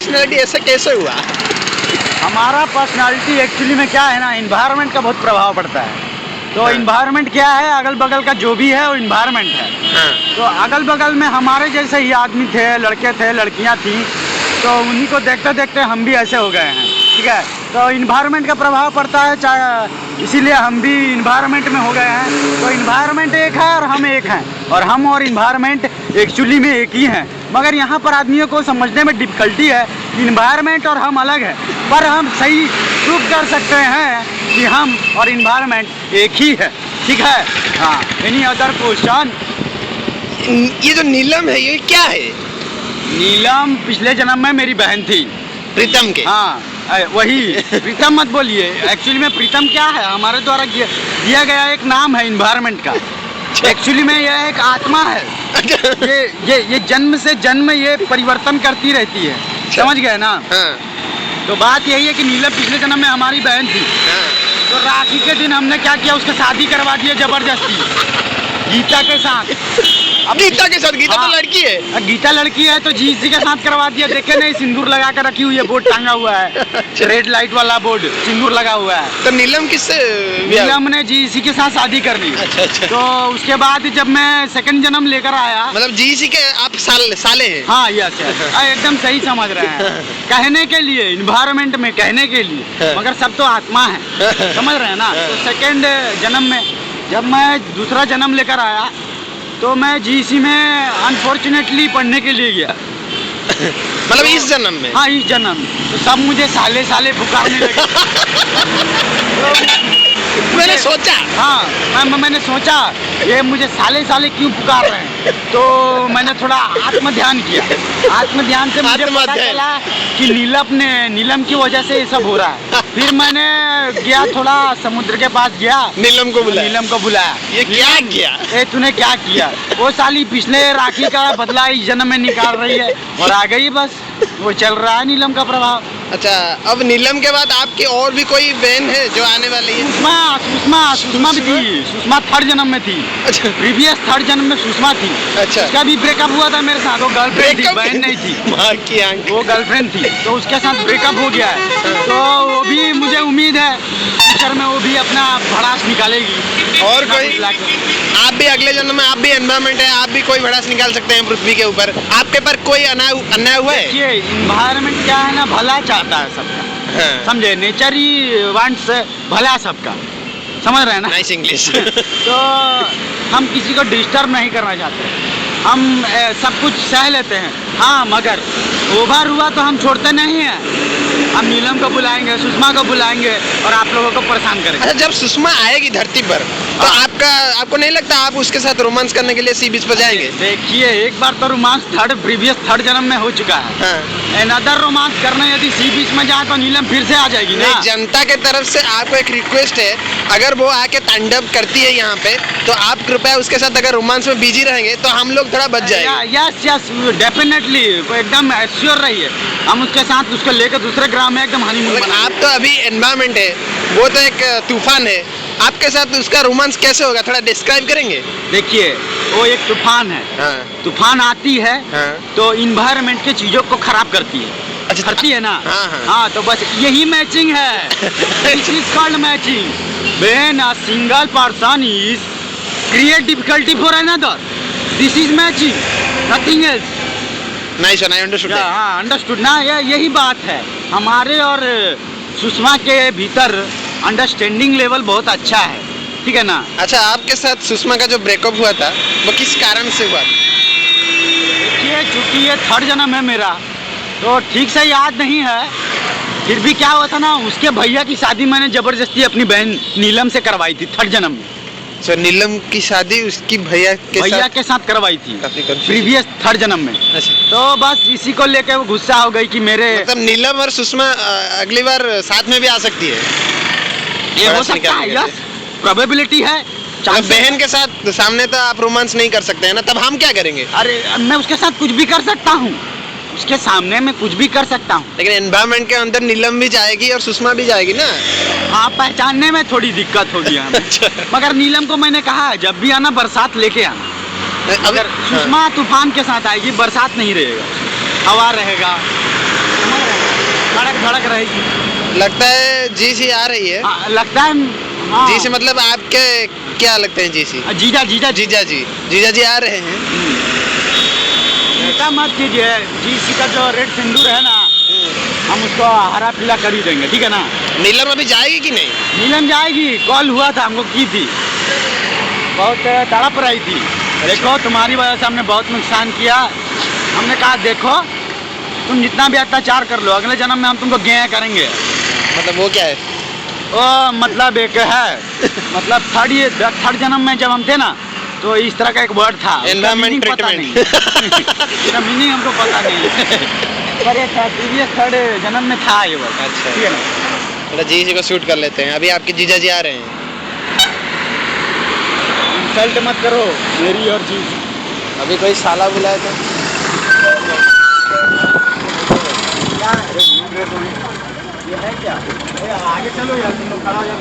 Personality ऐसा कैसे हुआ? हमारा पर्सनालिटी एक्चुअली में क्या है ना, इन्वायरमेंट का बहुत प्रभाव पड़ता है। तो इन्वायरमेंट क्या है, अगल बगल का जो भी है वो इन्वायरमेंट है। तो अगल बगल में हमारे जैसे ही आदमी थे, लड़के थे, लड़कियां थी, तो उन्हीं को देखते देखते हम भी ऐसे हो गए हैं। ठीक है, तो इन्वायरमेंट का प्रभाव पड़ता है, चाहे इसीलिए हम भी इन्वायरमेंट में हो गए हैं। तो इन्वायरमेंट एक है और हम एक हैं, और हम और इन्वायरमेंट एक्चुअली में एक ही हैं। मगर यहाँ पर आदमियों को समझने में डिफ़िकल्टी है कि इन्वायरमेंट और हम अलग है, पर हम सही प्रूव कर सकते हैं कि हम और इन्वायरमेंट एक ही है। ठीक है, हाँ। Any other question? ये जो नीलम है ये क्या है? नीलम पिछले जन्म में मेरी बहन थी। प्रीतम के? हाँ, वही। प्रीतम मत बोलिए, एक्चुअली में प्रीतम क्या है, हमारे द्वारा दिया गया एक नाम है इन्वायरमेंट का। एक्चुअली में यह एक आत्मा है। ये जन्म से जन्म ये परिवर्तन करती रहती है। समझ गए ना? हाँ। तो बात यही है कि नीलम पिछले जन्म में हमारी बहन थी। तो राखी के दिन हमने क्या किया, उसका शादी करवा दिया जबरदस्ती गीता के साथ। अब गीता के साथ? गीता तो लड़की है। गीता लड़की है तो जी के साथ करवा दिया। देखे नहीं, सिंदूर लगा कर रखी हुई है, बोर्ड टांगा हुआ है, रेड लाइट वाला बोर्ड, सिंदूर लगा हुआ है। तो नीलम किससे? नीलम ने जी के साथ शादी कर ली। अच्छा। तो उसके बाद जब मैं सेकंड जन्म लेकर आया, मतलब जी के आप साले हैं? हाँ, यस, एकदम सही समझ रहे हैं। कहने के लिए, इन्वायरमेंट में कहने के लिए, मगर सब तो आत्मा है। समझ रहे हैं ना? तो सेकंड जन्म में जब मैं दूसरा जन्म लेकर आया तो मैं जीसी में अनफॉर्चुनेटली पढ़ने के लिए गया। मतलब इस जन्म में? हाँ, इस जन्म में। तो सब मुझे साले साले पुकारने लगे। मैंने सोचा, हाँ, मैंने सोचा ये मुझे साले साले क्यों पुकार रहे हैं। तो मैंने थोड़ा आत्म ध्यान किया। आत्म ध्यान से मुझे पता चला कि नीलम की वजह से ये सब हो रहा है। फिर मैंने गया, थोड़ा समुद्र के पास गया, नीलम को बुलाया। ये क्या किया? तूने क्या किया? वो साली पिछले राखी का बदला इस जन्म में निकाल रही है और आ गई। बस वो चल रहा है नीलम का प्रभाव। अच्छा, अब नीलम के बाद आपकी और भी कोई बहन है जो आने वाली है? सुषमा भी थी। सुषमा थर्ड जन्म में थी। अच्छा। प्रीवियस थर्ड जन्म में सुषमा थी। अच्छा। उसका भी ब्रेकअप हुआ था मेरे साथ। वो गर्लफ्रेंड थी, बहन नहीं थी। माँ की आंख। वो गर्लफ्रेंड थी, तो उसके साथ ब्रेकअप हो गया है। तो वो भी, मुझे उम्मीद है फ्यूचर में वो भी अपना भड़ास निकालेगी। और कोई? आप भी अगले जन्म में, आप भी एनवायरमेंट है, आप भी कोई भड़ास निकाल सकते हैं पृथ्वी के ऊपर। आपके पर कोई अन्याय हुआ है? ये इन्वायरमेंट क्या है ना, भला चाहता है सबका। हाँ। समझे? नेचर ही वांट्स भला सबका। समझ रहे हैं ना? Nice English. तो हम किसी को डिस्टर्ब नहीं करना चाहते। हम सब कुछ सह लेते हैं। हाँ, मगर ओवर हुआ तो हम छोड़ते नहीं हैं। हम नीलम को बुलाएंगे, सुषमा को बुलाएंगे और आप लोगों को परेशान करेंगे। अच्छा, जब सुषमा आएगी धरती पर तो आपको नहीं लगता आप उसके साथ रोमांस करने के लिए सी बीच पर जाएंगे? देखिए, एक बार तो रोमांस प्रीवियस थर्ड जन्म में हो चुका है। हाँ। अनदर रोमांस करना यदि सी बीच में जाए तो नीलम फिर से आ जाएगी ना। जनता के तरफ से आपको एक रिक्वेस्ट है, अगर वो आके तांडव करती है यहाँ पे तो आप कृपया उसके साथ अगर रोमांस में बिजी रहेंगे तो हम लोग थोड़ा बच जाएंगे। यस, डेफिनेटली, एकदम एश्योर रहिए। हम उसके साथ उसको लेकर दूसरे ग्राम में एकदम हनीमून मनाएंगे। आप तो अभी एनवायरमेंट है, वो तो एक तूफान है, आपके साथ उसका रोमांस कैसे होगा, थोड़ा डिस्क्राइब करेंगे? देखिए, वो एक तूफान है। हाँ। तूफान आती है। हाँ। तो इन्वायरमेंट के चीजों को खराब करती है। अच्छा, करती है ना? हाँ। तो बस यही मैचिंग है। This is called matching. When a single person is create difficulty for another, this is matching, nothing else. Nice one, I understood. हाँ, अंडरस्टूड ना? यही बात है। हमारे और सुषमा के भीतर अंडरस्टैंडिंग लेवल बहुत अच्छा है। ठीक है ना? अच्छा, आपके साथ सुषमा का जो ब्रेकअप हुआ था वो किस कारण से हुआ? देखिए, चूंकि ये थर्ड जन्म है मेरा, तो ठीक से याद नहीं है। फिर भी क्या हुआ था ना, उसके भैया की शादी मैंने जबरदस्ती अपनी बहन नीलम से करवाई थी थर्ड जन्म में। तो नीलम की शादी उसकी भैया के साथ करवाई थी प्रीवियस प्रीवियस थर्ड जन्म में। अच्छा। तो बस इसी को लेके वो गुस्सा हो गई कि मेरे, मतलब नीलम और सुषमा अगली बार साथ में भी आ सकती है? ये हो सकता है। यस, प्रोबेबिलिटी है। बहन के साथ सामने तो आप रोमांस नहीं कर सकते हैं ना, तब हम क्या करेंगे? अरे, मैं उसके साथ कुछ भी कर सकता हूँ, उसके सामने मैं कुछ भी कर सकता हूँ। लेकिन एनवायरमेंट के अंदर नीलम भी जाएगी और सुषमा भी जाएगी ना। हाँ, पहचानने में थोड़ी दिक्कत होगी हमें। अच्छा। मगर नीलम को मैंने कहा जब भी आना बरसात लेके आना। अगर सुषमा तूफान के साथ आएगी, बरसात नहीं रहेगा, हवा रहेगा। धड़क रहेगी। लगता है जीसी आ रही है। लगता है हाँ। जी से मतलब आपके क्या लगते हैं? जीसी जीजा जीजा जीजा जी आ रहे हैं। ऐसा मत कीजिए, जीसी का जो रेड सिंदूर है ना, हम उसको हरा पीला कर ही देंगे, ठीक है ना। नीलम अभी जाएगी कि नहीं? नीलम जाएगी, कॉल हुआ था हमको, की थी, बहुत तड़प रही थी। देखो तुम्हारी वजह से हमने बहुत नुकसान किया। हमने कहा देखो तुम जितना भी अत्याचार कर लो, अगले जन्म में हम तुमको गें करेंगे। मतलब वो क्या है? ओ मतलब एक है मतलब थर्ड जन्म में जब हम थे ना, तो इस तरह का एक वर्ड था, एनवायरमेंट ट्रीटमेंट। इसका मीनिंग हमको पता नहीं पर ये प्रीवियस थर्ड जन्म में था ये वर्ड। अच्छा, ठीक है ना। मतलब जीसी को शूट कर लेते हैं। अभी आपके जीजा जी आ रहे हैं। इंसल्ट मत करो मेरी और जी। अभी कोई साला बुलाया था? ये है क्या? आगे चलो यार, तुम लोग खड़ा हो जाओ।